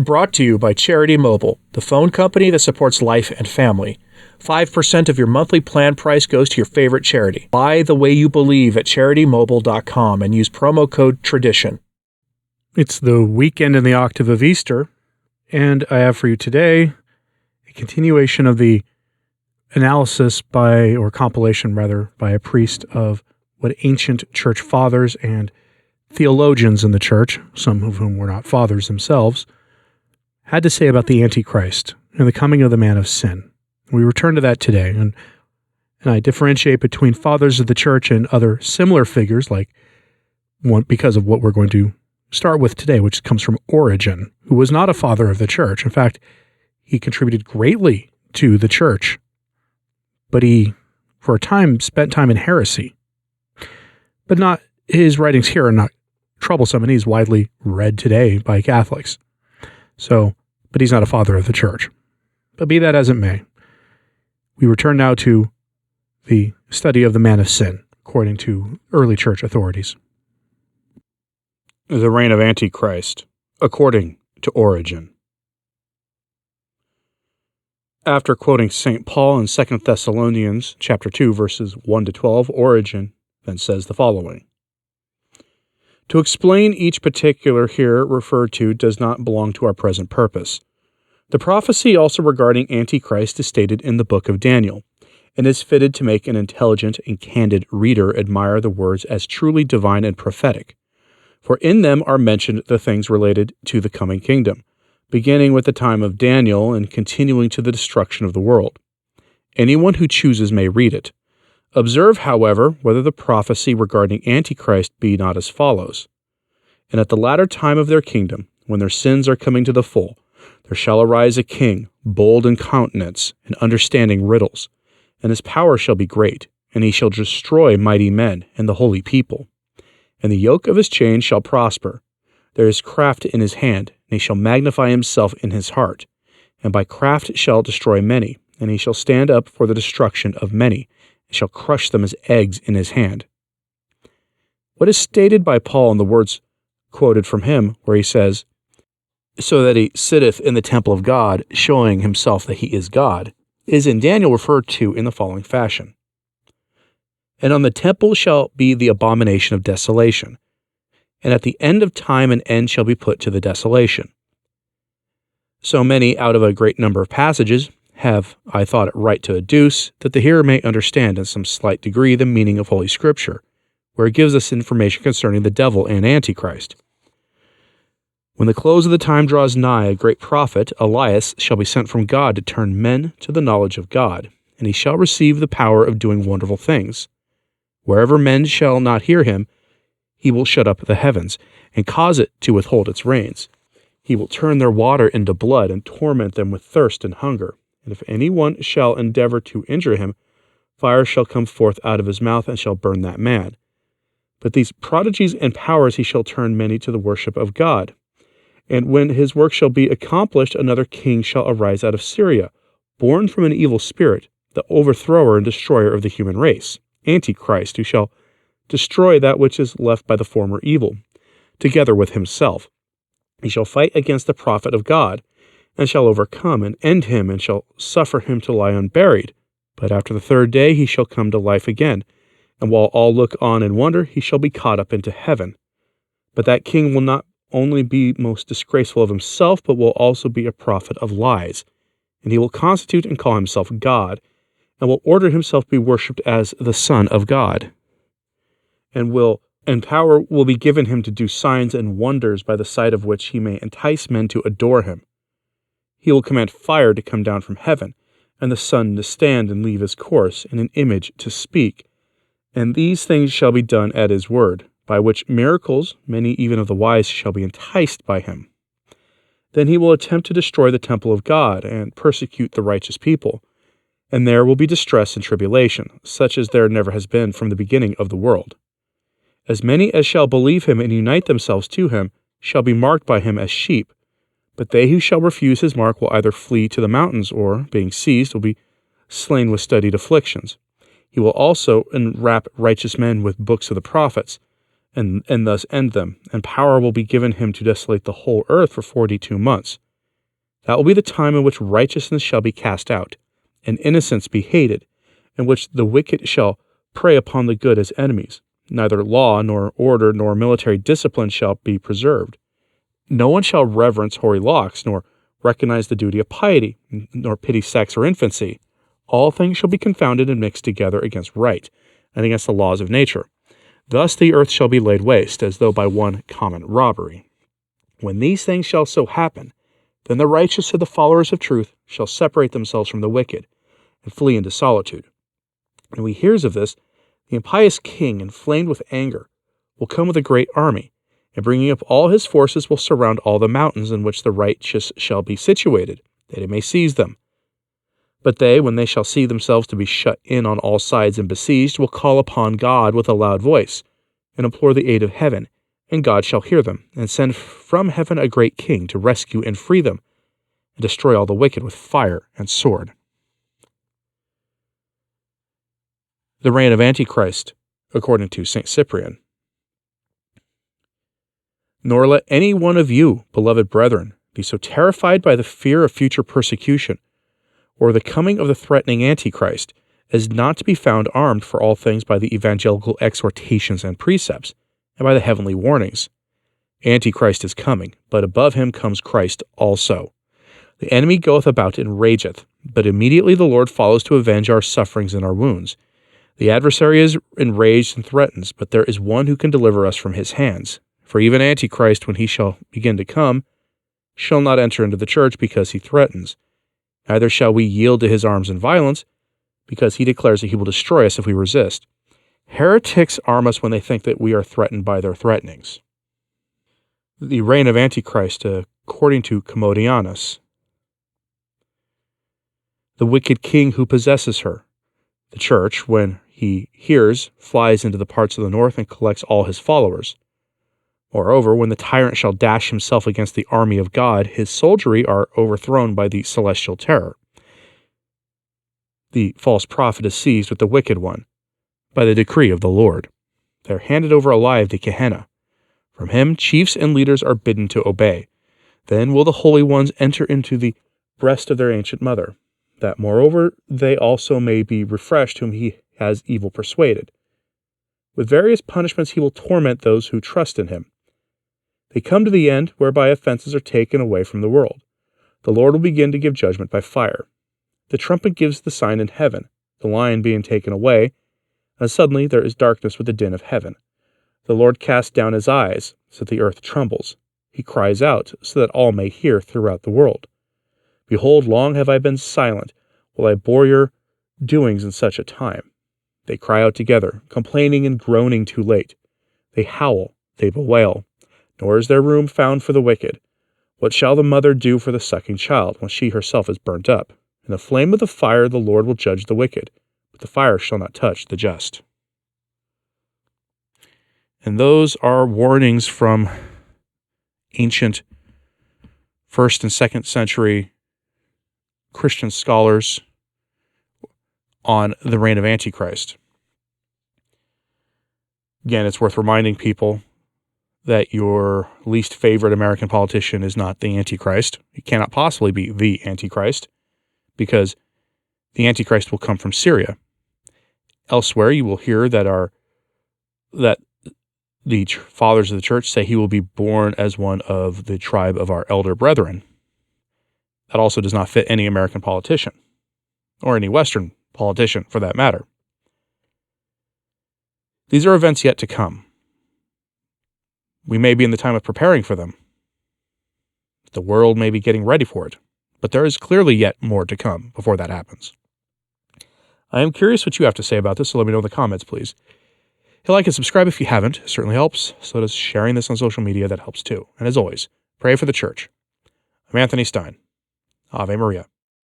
Brought to you by Charity Mobile, the phone company that supports life and family. 5% of your monthly plan price goes to your favorite charity. Buy the way you believe at CharityMobile.com and use promo code TRADITION. It's the weekend in the octave of Easter, and I have for you today a continuation of the analysis compilation by a priest of what ancient church fathers and theologians in the church, some of whom were not fathers themselves, had to say about the Antichrist and the coming of the man of sin. We return to that today, and I differentiate between fathers of the church and other similar figures, like one because of what we're going to start with today, which comes from Origen, who was not a father of the church. In fact, he contributed greatly to the church, but he, for a time, spent time in heresy. But his writings here are not troublesome, and he's widely read today by Catholics. But he's not a father of the church. But be that as it may, we return now to the study of the man of sin, according to early church authorities. The Reign of Antichrist, according to Origen. After quoting St. Paul in 2 Thessalonians chapter 2, verses 1 to 12, Origen then says the following. To explain each particular here referred to does not belong to our present purpose. The prophecy also regarding Antichrist is stated in the book of Daniel, and is fitted to make an intelligent and candid reader admire the words as truly divine and prophetic. For in them are mentioned the things related to the coming kingdom, beginning with the time of Daniel and continuing to the destruction of the world. Anyone who chooses may read it. Observe, however, whether the prophecy regarding Antichrist be not as follows. And at the latter time of their kingdom, when their sins are coming to the full, there shall arise a king, bold in countenance, and understanding riddles, and his power shall be great, and he shall destroy mighty men and the holy people. And the yoke of his chain shall prosper. There is craft in his hand, and he shall magnify himself in his heart, and by craft shall destroy many, and he shall stand up for the destruction of many, and shall crush them as eggs in his hand. What is stated by Paul in the words quoted from him, where he says, so that he sitteth in the temple of God, showing himself that he is God, is in Daniel referred to in the following fashion. And on the temple shall be the abomination of desolation, and at the end of time an end shall be put to the desolation. So many out of a great number of passages have I thought it right to adduce, that the hearer may understand in some slight degree the meaning of Holy Scripture, where it gives us information concerning the devil and Antichrist. When the close of the time draws nigh, a great prophet, Elias, shall be sent from God to turn men to the knowledge of God, and he shall receive the power of doing wonderful things. Wherever men shall not hear him, he will shut up the heavens, and cause it to withhold its rains. He will turn their water into blood, and torment them with thirst and hunger. And if any one shall endeavor to injure him, fire shall come forth out of his mouth, and shall burn that man. But these prodigies and powers he shall turn many to the worship of God. And when his work shall be accomplished, another king shall arise out of Syria, born from an evil spirit, the overthrower and destroyer of the human race, Antichrist, who shall destroy that which is left by the former evil, together with himself. He shall fight against the prophet of God, and shall overcome and end him, and shall suffer him to lie unburied. But after the third day he shall come to life again, and while all look on and wonder, he shall be caught up into heaven. But that king will not only be most disgraceful of himself, but will also be a prophet of lies, and he will constitute and call himself God, and will order himself be worshipped as the Son of God, and power will be given him to do signs and wonders, by the sight of which he may entice men to adore him. He will command fire to come down from heaven, and the sun to stand and leave his course, and an image to speak. And these things shall be done at his word, by which miracles many even of the wise shall be enticed by him. Then he will attempt to destroy the temple of God, and persecute the righteous people. And there will be distress and tribulation, such as there never has been from the beginning of the world. As many as shall believe him and unite themselves to him shall be marked by him as sheep. But they who shall refuse his mark will either flee to the mountains, or, being seized, will be slain with studied afflictions. He will also enwrap righteous men with books of the prophets, and thus end them, and power will be given him to desolate the whole earth for 42 months. That will be the time in which righteousness shall be cast out, and innocence be hated, in which the wicked shall prey upon the good as enemies. Neither law, nor order, nor military discipline shall be preserved. No one shall reverence hoary locks, nor recognize the duty of piety, nor pity sex or infancy. All things shall be confounded and mixed together against right, and against the laws of nature. Thus the earth shall be laid waste, as though by one common robbery. When these things shall so happen, then the righteous and the followers of truth shall separate themselves from the wicked, and flee into solitude. And when he hears of this, the impious king, inflamed with anger, will come with a great army, and bringing up all his forces will surround all the mountains in which the righteous shall be situated, that he may seize them. But they, when they shall see themselves to be shut in on all sides and besieged, will call upon God with a loud voice, and implore the aid of heaven, and God shall hear them, and send from heaven a great king to rescue and free them, and destroy all the wicked with fire and sword. The Reign of Antichrist, according to St. Cyprien. Nor let any one of you, beloved brethren, be so terrified by the fear of future persecution, or the coming of the threatening Antichrist, as not to be found armed for all things by the evangelical exhortations and precepts, and by the heavenly warnings. Antichrist is coming, but above him comes Christ also. The enemy goeth about and rageth, but immediately the Lord follows to avenge our sufferings and our wounds. The adversary is enraged and threatens, but there is one who can deliver us from his hands. For even Antichrist, when he shall begin to come, shall not enter into the church, because he threatens. Neither shall we yield to his arms and violence, because he declares that he will destroy us if we resist. Heretics arm us when they think that we are threatened by their threatenings. The Reign of Antichrist, according to Komodianis. The wicked king who possesses her. The church, when he hears, flies into the parts of the north and collects all his followers. Moreover, when the tyrant shall dash himself against the army of God, his soldiery are overthrown by the celestial terror. The false prophet is seized with the wicked one, by the decree of the Lord. They are handed over alive to Gehenna. From him chiefs and leaders are bidden to obey. Then will the holy ones enter into the breast of their ancient mother, that moreover they also may be refreshed whom he has evil persuaded. With various punishments he will torment those who trust in him. They come to the end whereby offenses are taken away from the world. The Lord will begin to give judgment by fire. The trumpet gives the sign in heaven, the lion being taken away, and suddenly there is darkness with the din of heaven. The Lord casts down his eyes, so that the earth trembles. He cries out, so that all may hear throughout the world. Behold, long have I been silent, while I bore your doings in such a time. They cry out together, complaining and groaning too late. They howl, they bewail, nor is there room found for the wicked. What shall the mother do for the sucking child, when she herself is burnt up? In the flame of the fire the Lord will judge the wicked, but the fire shall not touch the just. And those are warnings from ancient 1st and 2nd century Christian scholars on the reign of Antichrist. Again, it's worth reminding people that your least favorite American politician is not the Antichrist. He cannot possibly be the Antichrist, because the Antichrist will come from Syria. Elsewhere, you will hear that the fathers of the church say he will be born as one of the tribe of our elder brethren. That also does not fit any American politician, or any Western politician for that matter. These are events yet to come. We may be in the time of preparing for them. The world may be getting ready for it, but there is clearly yet more to come before that happens. I am curious what you have to say about this, so let me know in the comments, please. Hit like and subscribe if you haven't. It certainly helps. So does sharing this on social media. That helps too. And as always, pray for the church. I'm Anthony Stine. Ave Maria.